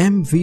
MV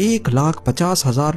1,50,000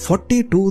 42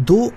2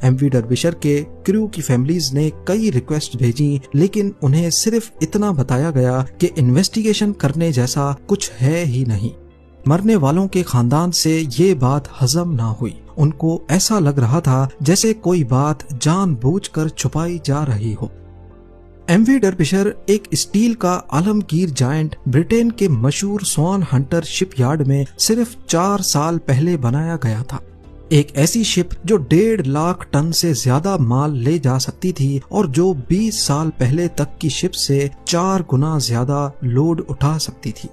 M وی ڈربشر کے کریو کی families نے کئی ریکویسٹ بھیجی، لیکن انہیں صرف اتنا بتایا گیا کہ انویسٹیگیشن کرنے جیسا کچھ ہے ہی نہیں۔ مرنے والوں کے خاندان سے یہ بات ہضم نہ ہوئی۔ ان کو ایسا لگ رہا تھا جیسے کوئی بات جان بوجھ کر چھپائی جا رہی ہو۔ ایم وی ڈربشر ایک اسٹیل کا عالمگیر جائنٹ برٹین کے مشہور سوان ہنٹر شپ یارڈ میں صرف 4 سال پہلے بنایا گیا تھا۔ ایک ایسی شپ جو 1.5 لاکھ ٹن سے زیادہ مال لے جا سکتی تھی اور جو 20 سال پہلے تک کی شپ سے 4 گنا زیادہ لوڈ اٹھا سکتی تھی۔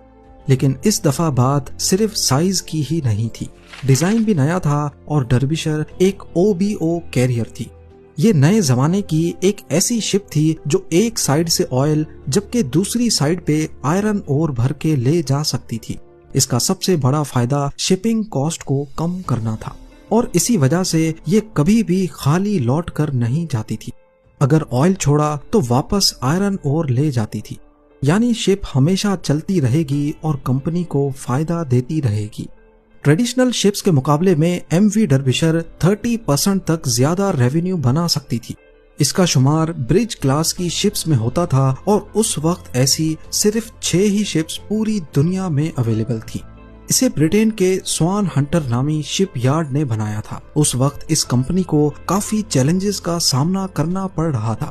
لیکن اس دفعہ بات صرف سائز کی ہی نہیں تھی، ڈیزائن بھی نیا تھا اور ڈربشر ایک OBO کیریئر تھی۔ یہ نئے زمانے کی ایک ایسی شپ تھی جو ایک سائیڈ سے آئل جبکہ دوسری سائیڈ پہ آئرن اور بھر کے لے جا سکتی تھی۔ اس کا سب سے بڑا فائدہ شپنگ کاسٹ کو کم کرنا تھا اور اسی وجہ سے یہ کبھی بھی خالی لوٹ کر نہیں جاتی تھی۔ اگر آئل چھوڑا تو واپس آئرن اور لے جاتی تھی، یعنی شپ ہمیشہ چلتی رہے گی اور کمپنی کو فائدہ دیتی رہے گی۔ ٹریڈیشنل شپس کے مقابلے میں ایم وی ڈربشر 30% تک زیادہ ریونیو بنا سکتی تھی۔ اس کا شمار برج کلاس کی شپس میں ہوتا تھا اور اس وقت ایسی صرف 6 ہی شپس پوری دنیا میں اویلیبل تھی۔ اسے برٹین کے سوان ہنٹر نامی شپ یارڈ نے بنایا تھا۔ اس وقت اس کمپنی کو کافی چیلنجز کا سامنا کرنا پڑ رہا تھا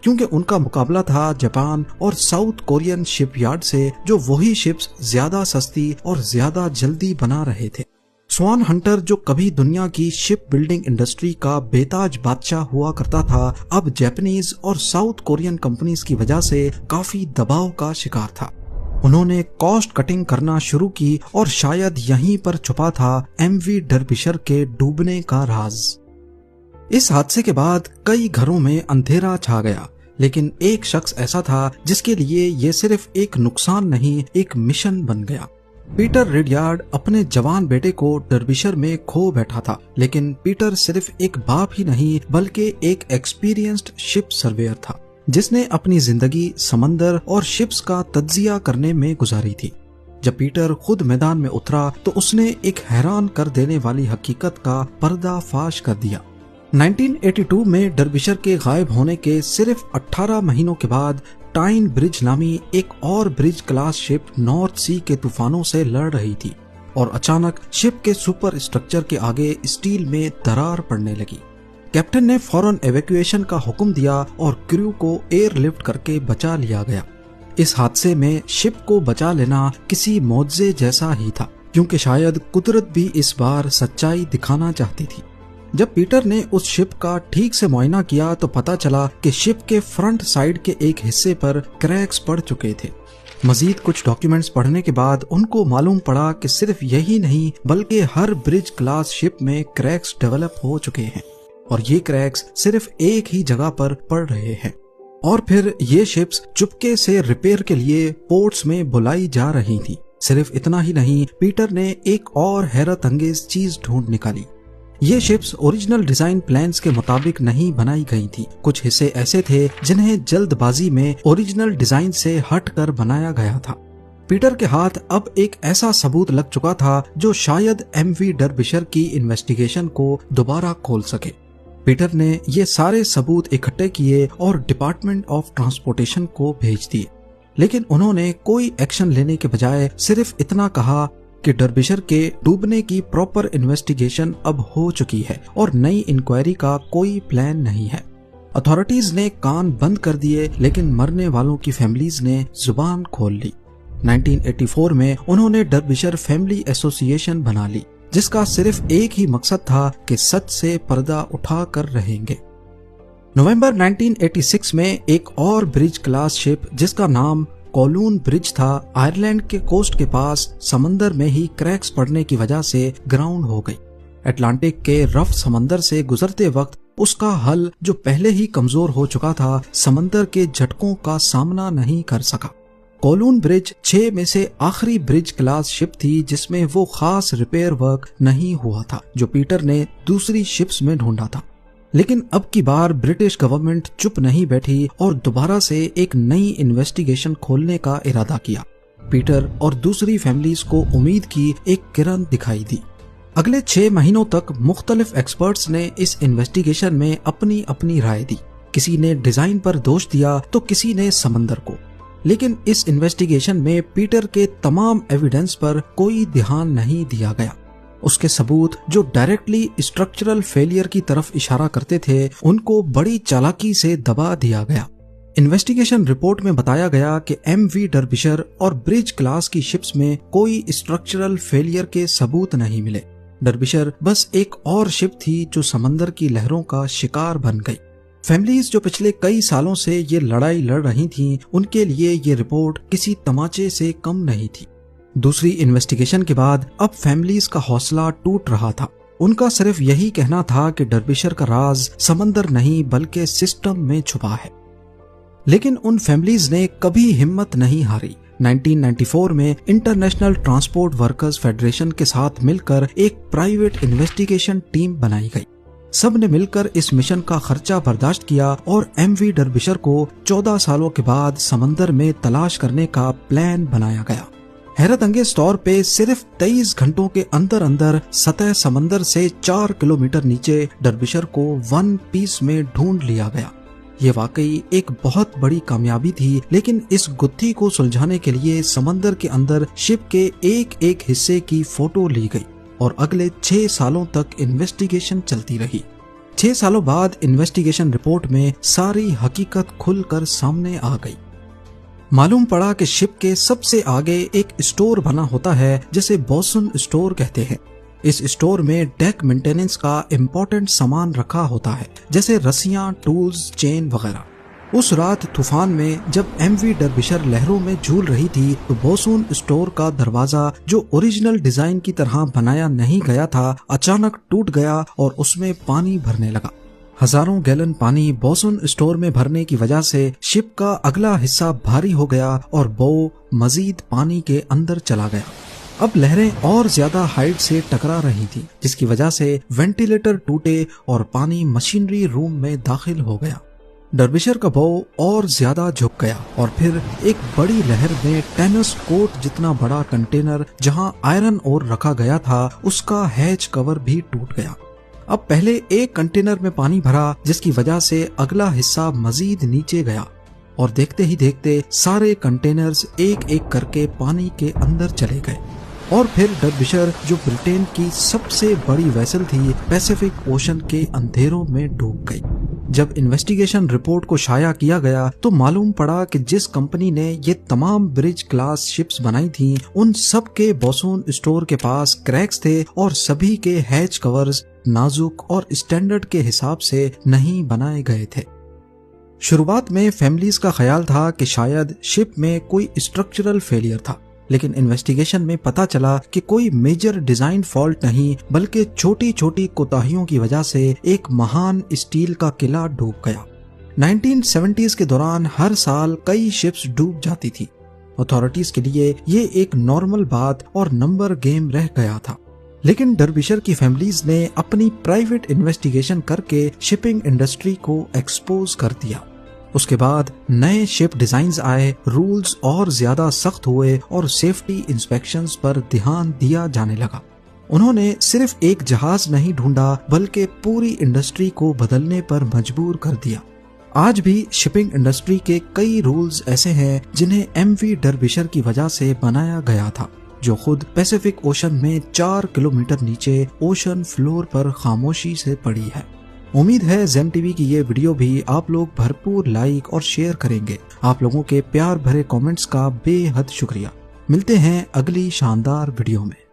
کیونکہ ان کا مقابلہ تھا جاپان اور ساؤتھ کورین شپ یارڈ سے جو وہی شپس زیادہ سستی اور زیادہ جلدی بنا رہے تھے۔ سوان ہنٹر جو کبھی دنیا کی شپ بلڈنگ انڈسٹری کا بے تاج بادشاہ ہوا کرتا تھا، اب جاپانیز اور ساؤتھ کورین کمپنیز کی وجہ سے کافی دباؤ کا شکار تھا۔ انہوں نے کاسٹ کٹنگ کرنا شروع کی اور شاید یہیں پر چھپا تھا ایم وی ڈربشر کے ڈوبنے کا راز۔ اس حادثے کے بعد کئی گھروں میں اندھیرا چھا گیا، لیکن ایک شخص ایسا تھا جس کے لیے یہ صرف ایک نقصان نہیں، ایک مشن بن گیا۔ پیٹر ریڈیارڈ اپنے جوان بیٹے کو ڈربشر میں کھو بیٹھا تھا، لیکن پیٹر صرف ایک باپ ہی نہیں بلکہ ایک ایکسپیرینسڈ شپ سرویئر تھا جس نے اپنی زندگی سمندر اور شپس کا تجزیہ کرنے میں گزاری تھی۔ جب پیٹر خود میدان میں اترا تو اس نے ایک حیران کر دینے والی حقیقت کا پردہ فاش کر دیا۔ 1982 میں ڈربشر کے غائب ہونے کے صرف 18 مہینوں کے بعد ٹائن برج نامی ایک اور برج کلاس شپ نارتھ سی کے طوفانوں سے لڑ رہی تھی اور اچانک شپ کے سپر اسٹرکچر کے آگے اسٹیل میں درار پڑنے لگی۔ کیپٹن نے فوراً ایویکویشن کا حکم دیا اور کریو کو ایئر لفٹ کر کے بچا لیا گیا۔ اس حادثے میں شپ کو بچا لینا کسی معجزے جیسا ہی تھا کیونکہ شاید قدرت بھی اس بار سچائی دکھانا چاہتی تھی۔ جب پیٹر نے اس شپ کا ٹھیک سے معائنہ کیا تو پتا چلا کہ شپ کے فرنٹ سائیڈ کے ایک حصے پر کریکس پڑ چکے تھے۔ مزید کچھ ڈاکیومنٹس پڑھنے کے بعد ان کو معلوم پڑا کہ صرف یہی نہیں بلکہ ہر برج کلاس شپ میں کریکس ڈیولپ ہو چکے ہیں اور یہ کریکس صرف ایک ہی جگہ پر پڑ رہے ہیں، اور پھر یہ شپس چپکے سے ریپیئر کے لیے پورٹس میں بلائی جا رہی تھی۔ صرف اتنا ہی نہیں، پیٹر نے ایک اور حیرت انگیز چیز ڈھونڈ نکالی۔ یہ شپس اوریجنل ڈیزائن پلانز کے مطابق نہیں بنائی گئی تھی۔ کچھ حصے ایسے تھے جنہیں جلد بازی میں اوریجنل ڈیزائن سے ہٹ کر بنایا گیا تھا۔ پیٹر کے ہاتھ اب ایک ایسا ثبوت لگ چکا تھا جو شاید ایم وی ڈربشر کی انویسٹیگیشن کو دوبارہ کھول سکے۔ پیٹر نے یہ سارے ثبوت اکٹھے کیے اور ڈپارٹمنٹ آف ٹرانسپورٹیشن کو بھیج دیے، لیکن انہوں نے کوئی ایکشن لینے کے بجائے صرف اتنا کہا کہ ڈربشر کے ڈوبنے کی پراپر انویسٹیگیشن اب ہو چکی ہے اور نئی انکوائری کا کوئی پلان نہیں ہے۔ اتھارٹیز نے کان بند کر دیے لیکن مرنے والوں کی فیملیز نے زبان کھول لی۔ 1984 میں انہوں نے ڈربشر فیملی ایسوسی ایشن بنا لی جس کا صرف ایک ہی مقصد تھا کہ سچ سے پردہ اٹھا کر رہیں گے۔ نومبر 1986 میں ایک اور برج کلاس شپ جس کا نام کولون برج تھا، آئرلینڈ کے کوسٹ کے پاس سمندر میں ہی کریکس پڑنے کی وجہ سے گراؤنڈ ہو گئی۔ اٹلانٹک کے رف سمندر سے گزرتے وقت اس کا حل جو پہلے ہی کمزور ہو چکا تھا سمندر کے جھٹکوں کا سامنا نہیں کر سکا۔ کولون برج 6 میں سے آخری برج کلاس شپ تھی جس میں وہ خاص ریپیئر ورک نہیں ہوا تھا جو پیٹر نے دوسری شپس میں ڈھونڈا تھا۔ لیکن اب کی بار برٹش گورنمنٹ چپ نہیں بیٹھی اور دوبارہ سے ایک نئی انویسٹیگیشن کھولنے کا ارادہ کیا۔ پیٹر اور دوسری فیملیز کو امید کی ایک کرن دکھائی دی۔ اگلے 6 مہینوں تک مختلف ایکسپرٹس نے اس انویسٹیگیشن میں اپنی اپنی رائے دی. کسی نے ڈیزائن پر دوش دیا تو کسی نے سمندر کو. لیکن اس انویسٹیگیشن میں پیٹر کے تمام ایویڈنس پر کوئی دھیان نہیں دیا گیا. اس کے ثبوت جو ڈائریکٹلی اسٹرکچرل فیلئر کی طرف اشارہ کرتے تھے ان کو بڑی چالاکی سے دبا دیا گیا. انویسٹیگیشن رپورٹ میں بتایا گیا کہ ایم وی ڈربشر اور برج کلاس کی شپس میں کوئی اسٹرکچرل فیلئر کے ثبوت نہیں ملے. ڈربشر بس ایک اور شپ تھی جو سمندر کی لہروں کا شکار بن گئی. فیملیز جو پچھلے کئی سالوں سے یہ لڑائی لڑ رہی تھیں ان کے لیے یہ رپورٹ کسی تماچے سے کم نہیں تھی. دوسری انویسٹیگیشن کے بعد اب فیملیز کا حوصلہ ٹوٹ رہا تھا. ان کا صرف یہی کہنا تھا کہ ڈربشر کا راز سمندر نہیں بلکہ سسٹم میں چھپا ہے. لیکن ان فیملیز نے کبھی ہمت نہیں ہاری. 1994 میں انٹرنیشنل ٹرانسپورٹ ورکرز فیڈریشن کے ساتھ مل کر ایک پرائیویٹ انویسٹیگیشن ٹیم بنائی گئی. سب نے مل کر اس مشن کا خرچہ برداشت کیا اور ایم وی ڈربشر کو 14 سالوں کے بعد سمندر میں تلاش کرنے کا پلان بنایا گیا. حیرت انگیز طور پہ صرف 23 گھنٹوں کے اندر اندر سطح سمندر سے 4 کلومیٹر نیچے ڈربشر کو 1 پیس میں ڈھونڈ لیا گیا. یہ واقعی ایک بہت بڑی کامیابی تھی. لیکن اس گتھی کو سلجھانے کے لیے سمندر کے اندر شپ کے ایک ایک حصے کی فوٹو لی گئی اور اگلے 6 سالوں تک انویسٹیگیشن چلتی رہی. 6 سالوں بعد انویسٹیگیشن رپورٹ میں ساری حقیقت کھل کر سامنے آ گئی. معلوم پڑا کہ شپ کے سب سے آگے ایک اسٹور بنا ہوتا ہے جسے بوسن اسٹور کہتے ہیں. اس اسٹور میں ڈیک مینٹیننس کا امپورٹنٹ سامان رکھا ہوتا ہے جیسے رسیاں، ٹولز، چین وغیرہ. اس رات طوفان میں جب ایم وی ڈربشر لہروں میں جھول رہی تھی تو بوسون اسٹور کا دروازہ جو اوریجنل ڈیزائن کی طرح بنایا نہیں گیا تھا اچانک ٹوٹ گیا اور اس میں پانی بھرنے لگا. ہزاروں گیلن پانی بوسون اسٹور میں بھرنے کی وجہ سے شپ کا اگلا حصہ بھاری ہو گیا اور بو مزید پانی کے اندر چلا گیا. اب لہریں اور زیادہ ہائٹ سے ٹکرا رہی تھی جس کی وجہ سے وینٹیلیٹر ٹوٹے اور پانی مشینری روم میں داخل ہو گیا. ڈربشر کا بو اور زیادہ جھک گیا اور پھر ایک بڑی لہر میں ٹینس کوٹ جتنا بڑا کنٹینر جہاں آئرن اور رکھا گیا تھا اس کا ہیچ کور بھی ٹوٹ گیا. اب پہلے ایک کنٹینر میں پانی بھرا جس کی وجہ سے اگلا حصہ مزید نیچے گیا اور دیکھتے ہی دیکھتے سارے کنٹینرز ایک ایک کر کے پانی کے اندر چلے گئے. اور پھر ڈربشر جو برٹین کی سب سے بڑی ویسل تھی پیسیفک اوشن کے اندھیروں میں ڈوب گئی. جب انویسٹیگیشن رپورٹ کو شائع کیا گیا تو معلوم پڑا کہ جس کمپنی نے یہ تمام برج کلاس شپس بنائی تھیں ان سب کے بوسون اسٹور کے پاس کریکس تھے اور سبھی کے ہیچ کورز نازک اور اسٹینڈرڈ کے حساب سے نہیں بنائے گئے تھے. شروعات میں فیملیز کا خیال تھا کہ شاید شپ میں کوئی اسٹرکچرل فیلئر تھا لیکن انویسٹیگیشن میں پتا چلا کہ کوئی میجر ڈیزائن فالٹ نہیں بلکہ چھوٹی چھوٹی کوتاہیوں کی وجہ سے ایک مہان اسٹیل کا قلعہ ڈوب گیا. 1970s کے دوران ہر سال کئی شپس ڈوب جاتی تھی. اتھارٹیز کے لیے یہ ایک نارمل بات اور نمبر گیم رہ گیا تھا. لیکن ڈربشر کی فیملیز نے اپنی پرائیویٹ انویسٹیگیشن کر کے شپنگ انڈسٹری کو ایکسپوز کر دیا. اس کے بعد نئے شپ ڈیزائنز آئے، رولز اور زیادہ سخت ہوئے اور سیفٹی انسپیکشنز پر دھیان دیا جانے لگا. انہوں نے صرف ایک جہاز نہیں ڈھونڈا بلکہ پوری انڈسٹری کو بدلنے پر مجبور کر دیا. آج بھی شپنگ انڈسٹری کے کئی رولز ایسے ہیں جنہیں ایم وی ڈربشر کی وجہ سے بنایا گیا تھا جو خود پیسیفک اوشن میں 4 کلومیٹر نیچے اوشن فلور پر خاموشی سے پڑی ہے. امید ہے زین ٹی وی کی یہ ویڈیو بھی آپ لوگ بھرپور لائک اور شیئر کریں گے. آپ لوگوں کے پیار بھرے کامنٹس کا بے حد شکریہ. ملتے ہیں اگلی شاندار ویڈیو میں.